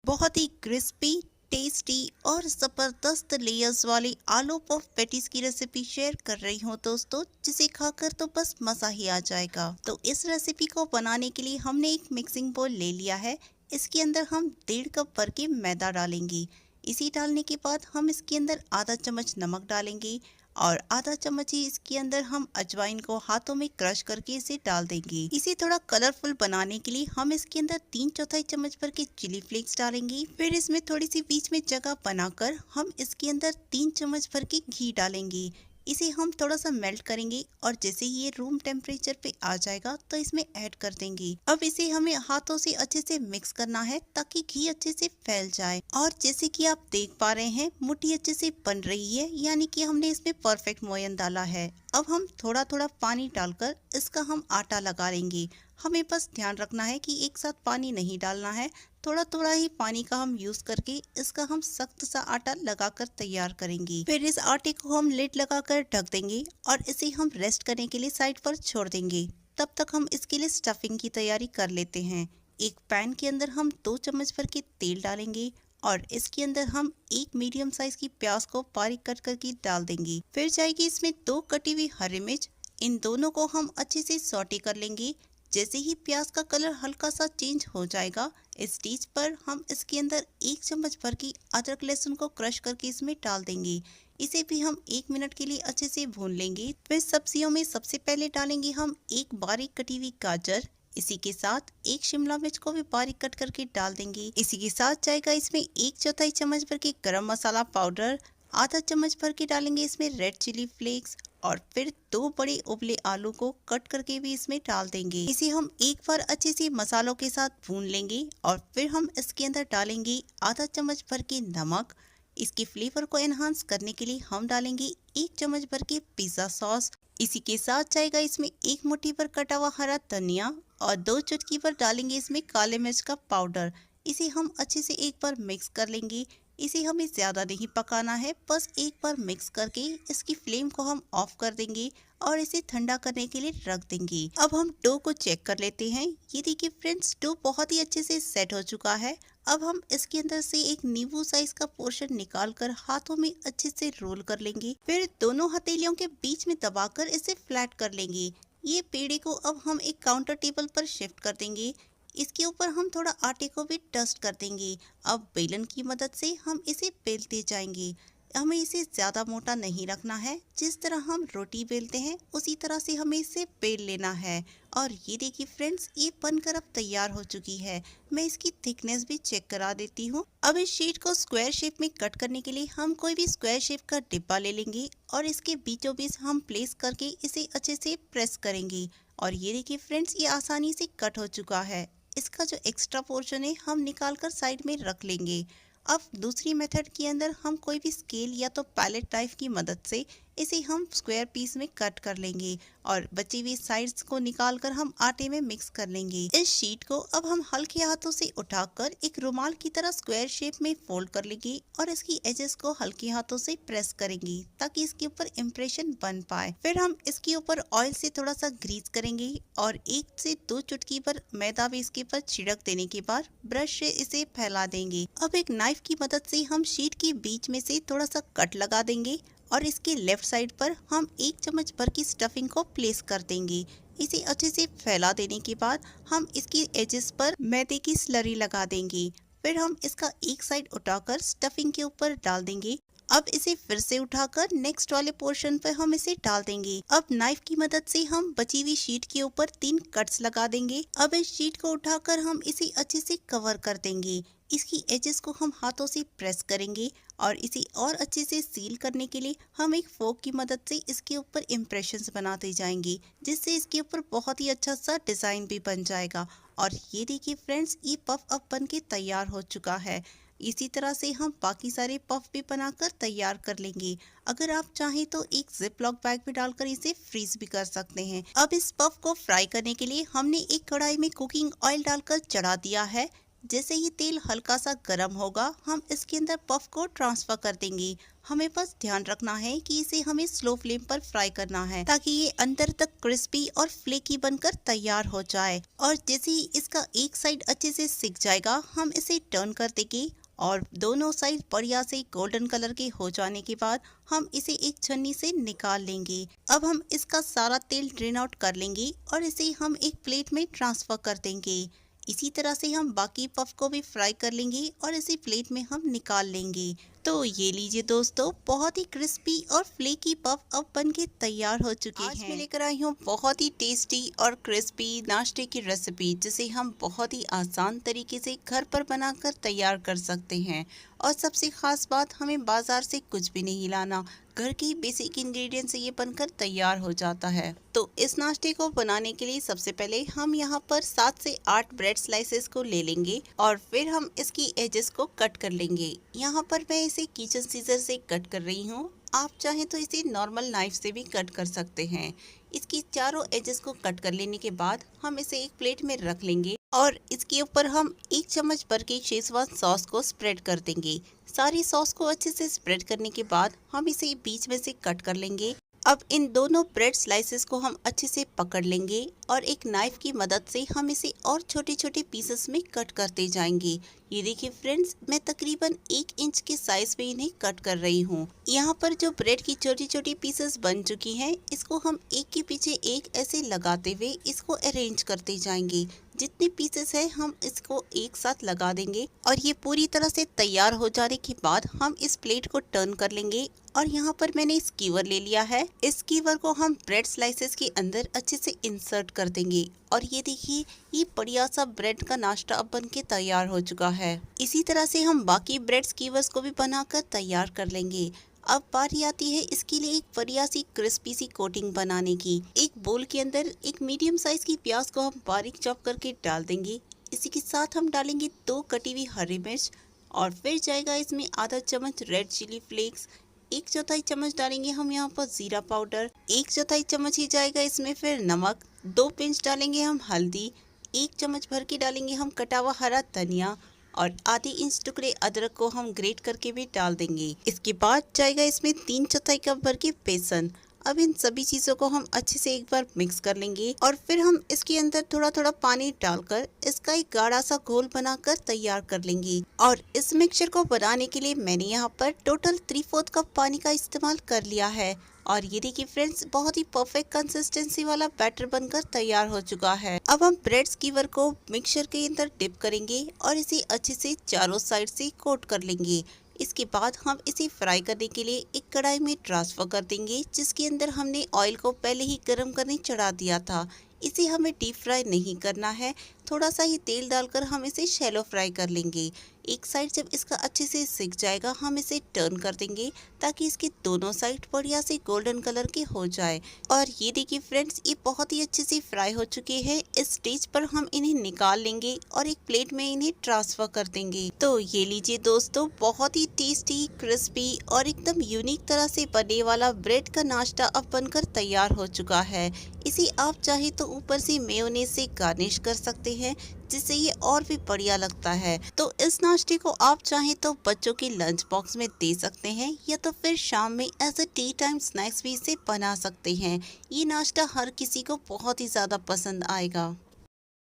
बहुत ही crispy, tasty और ज़बरदस्त लेयर्स वाली आलू पफ पैटीज की रेसिपी शेयर कर रही हूँ दोस्तों, जिसे खाकर तो बस मज़ा ही आ जाएगा। तो इस रेसिपी को बनाने के लिए हमने एक मिक्सिंग बोल ले लिया है। इसके अंदर हम 1.5 कप भर के मैदा डालेंगे। इसी डालने के बाद हम इसके अंदर आधा चम्मच नमक डालेंगे और आधा चम्मच ही इसके अंदर हम अजवाइन को हाथों में क्रश करके इसे डाल देंगे। इसे थोड़ा कलरफुल बनाने के लिए हम इसके अंदर 3/4 चम्मच भर के चिली फ्लेक्स डालेंगे। फिर इसमें थोड़ी सी बीच में जगह बनाकर हम इसके अंदर 3 चम्मच भर के घी डालेंगे। इसे हम थोड़ा सा मेल्ट करेंगे और जैसे ही ये रूम टेम्परेचर पे आ जाएगा तो इसमें ऐड कर देंगे। अब इसे हमें हाथों से अच्छे से मिक्स करना है ताकि घी अच्छे से फैल जाए। और जैसे कि आप देख पा रहे हैं मुट्ठी अच्छे से बन रही है, यानी कि हमने इसमें परफेक्ट मोयन डाला है। अब हम थोड़ा थोड़ा पानी डालकर इसका हम आटा लगा लेंगे। हमें बस ध्यान रखना है कि एक साथ पानी नहीं डालना है, थोड़ा थोड़ा ही पानी का हम यूज करके इसका हम सख्त सा आटा लगाकर तैयार करेंगे। फिर इस आटे को हम लिड लगाकर ढक देंगे और इसे हम रेस्ट करने के लिए साइड पर छोड़ देंगे। तब तक हम इसके लिए स्टफिंग की तैयारी कर लेते हैं। एक पैन के अंदर हम 2 चम्मच भर के तेल डालेंगे और इसके अंदर हम एक मीडियम साइज की प्याज को बारीक कट करके डाल देंगे। फिर जाएगी इसमें 2 कटी हुई हरी मिर्च। इन दोनों को हम अच्छे से सौटे कर लेंगे। जैसे ही प्याज का कलर हल्का सा चेंज हो जाएगा, इस स्टेज पर हम इसके अंदर 1 चम्मच भर की अदरक लहसुन को क्रश करके इसमें डाल देंगे। इसे भी हम 1 मिनट के लिए अच्छे से भून लेंगे। फिर सब्जियों में सबसे पहले डालेंगे हम एक बारीक कटी हुई गाजर। इसी के साथ एक शिमला मिर्च को भी बारीक कट करके डाल देंगे। इसी के साथ जाएगा इसमें 1/4 चम्मच भर के गरम मसाला पाउडर, आधा चम्मच भर के डालेंगे इसमें रेड चिली फ्लेक्स और फिर 2 बड़े उबले आलू को कट करके भी इसमें डाल देंगे। इसे हम एक बार अच्छे से मसालों के साथ भून लेंगे और फिर हम इसके अंदर डालेंगे आधा चम्मच भर के नमक। इसके फ्लेवर को एनहांस करने के लिए हम डालेंगे 1 चम्मच भर के पिज्जा सॉस। इसी के साथ जाएगा इसमें 1 मुट्ठी भर कटा हुआ हरा धनिया और 2 चुटकी भर डालेंगे इसमें काले मिर्च का पाउडर। इसे हम अच्छे से एक बार मिक्स कर लेंगे। इसे हमें ज़्यादा नहीं पकाना है, बस एक बार मिक्स करके इसकी फ्लेम को हम ऑफ कर देंगे और इसे ठंडा करने के लिए रख देंगे। अब हम डो को चेक कर लेते हैं। ये देखिए फ्रेंड्स, डो बहुत ही अच्छे से सेट हो चुका है। अब हम इसके अंदर से एक नींबू साइज का पोर्शन निकाल कर हाथों में अच्छे से रोल कर लेंगे। फिर दोनों हथेलियों के बीच में दबाकर इसे फ्लैट कर लेंगे। ये पेड़े को अब हम एक काउंटर टेबल पर शिफ्ट कर देंगे। इसके ऊपर हम थोड़ा आटे को भी डस्ट कर देंगे। अब बेलन की मदद से हम इसे बेलते जाएंगे। हमें इसे ज़्यादा मोटा नहीं रखना है, जिस तरह हम रोटी बेलते हैं उसी तरह से हमें इसे बेल लेना है। और ये देखिए फ्रेंड्स, ये बनकर अब तैयार हो चुकी है। मैं इसकी थिकनेस भी चेक करा देती हूँ। अब इस शीट को स्क्वायर शेप में कट करने के लिए हम कोई भी स्क्वायर शेप का डिब्बा ले लेंगे और इसके बीचों बीच हम प्लेस करके इसे अच्छे से प्रेस करेंगे। और ये देखिए फ्रेंड्स, ये आसानी से कट हो चुका है। इसका जो एक्स्ट्रा पोर्शन है हम निकाल कर साइड में रख लेंगे। अब दूसरी मेथड के अंदर हम कोई भी स्केल या तो पैलेट नाइफ की मदद से इसे हम स्क्वायर पीस में कट कर लेंगे और बची हुई साइड्स को निकाल कर हम आटे में मिक्स कर लेंगे। इस शीट को अब हम हल्के हाथों से उठाकर एक रुमाल की तरह स्क्वायर शेप में फोल्ड कर लेंगे और इसकी एजेस को हल्के हाथों से प्रेस करेंगे ताकि इसके ऊपर इम्प्रेशन बन पाए। फिर हम इसके ऊपर ऑयल से थोड़ा सा ग्रीस करेंगे और 1 से 2 चुटकी पर मैदा भी इसके ऊपर छिड़क देने के बाद ब्रश से इसे फैला देंगे। अब एक नाइफ की मदद से हम शीट के बीच में से थोड़ा सा कट लगा देंगे और इसके लेफ्ट साइड पर हम 1 चम्मच भर की स्टफिंग को प्लेस कर देंगे। इसे अच्छे से फैला देने के बाद हम इसकी एजेस पर मैदे की स्लरी लगा देंगे। फिर हम इसका एक साइड उठाकर स्टफिंग के ऊपर डाल देंगे। अब इसे फिर से उठाकर नेक्स्ट वाले पोर्शन पर हम इसे डाल देंगे। अब नाइफ की मदद से हम बची हुई शीट के ऊपर 3 कट्स लगा देंगे। अब इस शीट को उठाकर हम इसे अच्छे से कवर कर देंगे। इसकी एजेस को हम हाथों से प्रेस करेंगे और इसे और अच्छे से सील करने के लिए हम एक फोक की मदद से इसके ऊपर इम्प्रेशंस बनाते जाएंगे, जिससे इसके ऊपर बहुत ही अच्छा सा डिजाइन भी बन जाएगा। और ये देखिए फ्रेंड्स, ये पफ अब बन के तैयार हो चुका है। इसी तरह से हम बाकी सारे पफ भी बनाकर तैयार कर लेंगे। अगर आप चाहें तो एक जिप लॉक बैग में डालकर इसे फ्रीज भी कर सकते हैं। अब इस पफ को फ्राई करने के लिए हमने एक कढ़ाई में कुकिंग ऑयल डालकर चढ़ा दिया है। जैसे ही तेल हल्का सा गर्म होगा हम इसके अंदर पफ को ट्रांसफर कर देंगे। हमें बस ध्यान रखना है कि इसे हमें स्लो फ्लेम पर फ्राई करना है ताकि ये अंदर तक क्रिस्पी और फ्लेकी बनकर तैयार हो जाए। और जैसे ही इसका एक साइड अच्छे से सिक जाएगा हम इसे टर्न कर देंगे और दोनों साइड बढ़िया से गोल्डन कलर के हो जाने के बाद हम इसे एक छन्नी से निकाल लेंगे। अब हम इसका सारा तेल ड्रेन आउट कर लेंगे और इसे हम एक प्लेट में ट्रांसफर कर देंगे। इसी तरह से हम बाकी पफ को भी फ्राई कर लेंगे और इसी प्लेट में हम निकाल लेंगे। तो ये लीजिए दोस्तों, बहुत ही क्रिस्पी और फ्लेकी पफ अब बनके तैयार हो चुके हैं। आज मैं लेकर आई हूँ बहुत ही टेस्टी और क्रिस्पी नाश्ते की रेसिपी, जिसे हम बहुत ही आसान तरीके से घर पर बनाकर तैयार कर सकते हैं। और सबसे खास बात, हमें बाजार से कुछ भी नहीं लाना, घर की बेसिक इंग्रेडिएंट से ये बनकर तैयार हो जाता है। तो इस नाश्ते को बनाने के लिए सबसे पहले हम यहाँ पर 7 से 8 ब्रेड स्लाइसेस को ले लेंगे और फिर हम इसकी एजेस को कट कर लेंगे। यहाँ पर मैं इसे किचन सीजर से कट कर रही हूँ, आप चाहें तो इसे नॉर्मल नाइफ से भी कट कर सकते हैं। इसकी चारों एजेस को कट कर लेने के बाद हम इसे एक प्लेट में रख लेंगे और इसके ऊपर हम 1 चम्मच भर के शेजवान सॉस को स्प्रेड कर देंगे। सारी सॉस को अच्छे से स्प्रेड करने के बाद हम इसे बीच में से कट कर लेंगे। अब इन दोनों ब्रेड स्लाइसेस को हम अच्छे से पकड़ लेंगे और एक नाइफ की मदद से हम इसे और छोटे छोटे पीसेस में कट करते जाएंगे। ये देखिए फ्रेंड्स, मैं तकरीबन 1 इंच के साइज में इन्हें कट कर रही हूँ। यहाँ पर जो ब्रेड की छोटी छोटी पीसेस बन चुकी हैं, इसको हम एक के पीछे एक ऐसे लगाते हुए इसको अरेंज करते जाएंगे। जितने पीसेस है हम इसको एक साथ लगा देंगे और ये पूरी तरह से तैयार हो जाने के बाद हम इस प्लेट को टर्न कर लेंगे। और यहाँ पर मैंने स्कीवर ले लिया है, इस स्कीवर को हम ब्रेड स्लाइसेस के अंदर अच्छे से इंसर्ट कर देंगे और ये देखिए, ये बढ़िया सा ब्रेड का नाश्ता अब बन के तैयार हो चुका है। इसी तरह से हम बाकी ब्रेड स्कीवर्स को भी बनाकर तैयार कर लेंगे। अब बारी आती है इसके लिए एक बढ़िया सी क्रिस्पी सी कोटिंग बनाने की। एक बोल के अंदर एक मीडियम साइज की प्याज को हम बारीक चॉप करके डाल देंगे। इसी के साथ हम डालेंगे 2 कटी हुई हरी मिर्च और फिर जाएगा इसमें आधा चम्मच रेड चिली फ्लेक्स, 1/4 चम्मच डालेंगे हम यहाँ पर जीरा पाउडर, 1/4 चम्मच ही जाएगा इसमें फिर नमक, 2 पिंच डालेंगे हम हल्दी, 1 चम्मच भर के डालेंगे हम कटा हुआ हरा धनिया और आधे इंच टुकड़े अदरक को हम ग्रेट करके भी डाल देंगे। इसके बाद जाएगा इसमें 3/4 कप भर के बेसन। अब इन सभी चीजों को हम अच्छे से एक बार मिक्स कर लेंगे और फिर हम इसके अंदर थोड़ा थोड़ा पानी डालकर इसका एक गाढ़ा सा घोल बनाकर तैयार कर लेंगे। और इस मिक्सचर को बनाने के लिए मैंने यहाँ पर टोटल 3/4 कप पानी का इस्तेमाल कर लिया है। और ये देखिए फ्रेंड्स, बहुत ही परफेक्ट कंसिस्टेंसी वाला बैटर बनकर तैयार हो चुका है। अब हम ब्रेड स्कीवर को मिक्सचर के अंदर डिप करेंगे और इसे अच्छे से चारों साइड से कोट कर लेंगे। इसके बाद हम इसे फ्राई करने के लिए एक कढ़ाई में ट्रांसफर कर देंगे, जिसके अंदर हमने ऑयल को पहले ही गर्म करने चढ़ा दिया था। इसे हमें डीप फ्राई नहीं करना है, थोड़ा सा ही तेल डालकर हम इसे शैलो फ्राई कर लेंगे। एक साइड जब इसका अच्छे से सिक जाएगा हम इसे टर्न कर देंगे ताकि इसके दोनों साइड बढ़िया से गोल्डन कलर के हो जाए। और ये देखिए फ्रेंड्स, ये बहुत ही अच्छे से फ्राई हो चुके हैं। इस स्टेज पर हम इन्हें निकाल लेंगे और एक प्लेट में इन्हें ट्रांसफर कर देंगे। तो ये लीजिए दोस्तों, बहुत ही टेस्टी, क्रिस्पी और एकदम यूनिक तरह से बने वाला ब्रेड का नाश्ता अब बनकर तैयार हो चुका है। इसे आप चाहे तो ऊपर से मेयोनेज से गार्निश कर सकते हैं, जिससे ये और भी बढ़िया लगता है। तो इस नाश्ते को आप चाहें तो बच्चों के लंच बॉक्स में दे सकते हैं या तो फिर शाम में as a tea time snacks भी इसे बना सकते हैं। ये नाश्ता हर किसी को बहुत ही ज़्यादा पसंद आएगा।